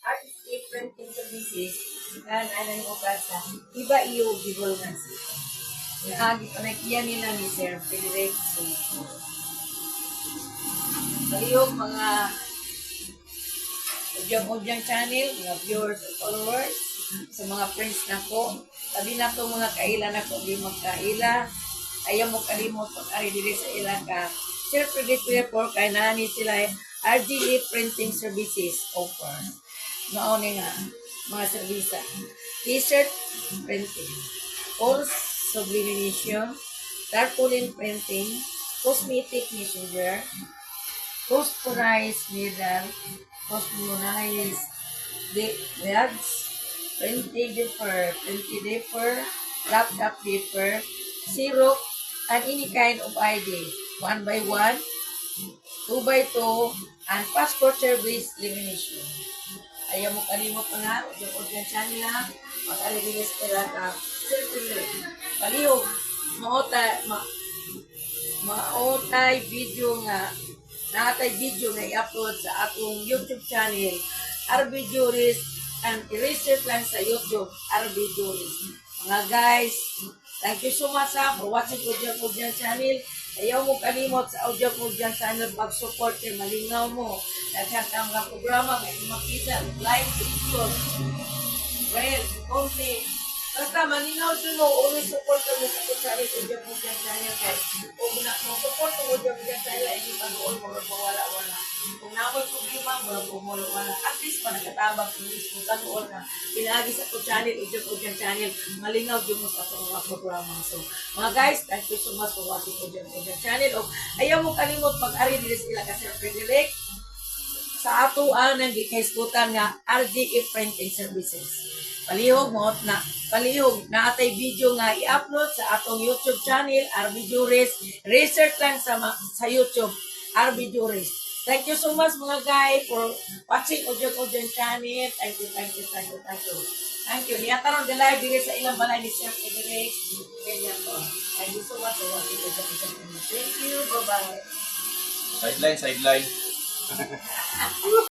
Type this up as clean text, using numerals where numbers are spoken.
artistic printing services kan anan ko kasa iba iyo divulgan nga agi panakiya nila ni Sir Frederick Ayog mga udyang channel, mga viewers at followers, sa mga friends na ko, sabi na to mga kaila na ko, di magkaila, ayaw mo kalimot pag-ari dili sa ilang ka. Sir Frederick po, kaya nani sila RGE Printing Services offer. Noon nga, mga servisa. T-shirt printing, false sublimation, tarpaulin printing, cosmetic messenger, posterized needle, posterized bags, printing paper, laptop paper, syrup, and any kind of ID, 1 by 1, 2 by 2, and passport service lamination. Ayaw mo kalimot pa nga, udyan channel lang, mag-alibilis ka ka, palihog, maotay video nga, natay video nga i-upload sa akong YouTube channel, RB Juris, and i-research lang sa YouTube, RB Juris. Mga guys, thank you so much for watching Udyan channel. Ayaw mo kalimot sa Udyan channel, mag-support kay malingaw mo. Daghan ka mga programa, may makita, live videos, well, konti. Basta malingaw dyan mo, always support ka mo sa channel, Udyan channel. Kung support mo Udyan channel, ay hindi pag-uon mo, wala. Kung nakoy problema, wala. At least pa nagkatabang kung kanuon na pinagi sa channel, Udyan channel, malingaw dyan mo sa mga programa. So, mga guys, thank you so much for watching Udyan channel. O, ayaw mo kalimot pag-ari dito sila ka Sir Frederick sa atuan ng gikaiskutan nga RGE Printing Services. Palihog na atay video nga i-upload sa atong YouTube channel, RB Juris. Research lang sa YouTube, RB Juris. Thank you so much mga guys for watching Udyan channel. Thank you. Thank you. Niyataron the live dito sa ilang balay ni Sir Frederick. Thank you so much for watching Udyan channel. Thank you. Bye-bye. Sideline.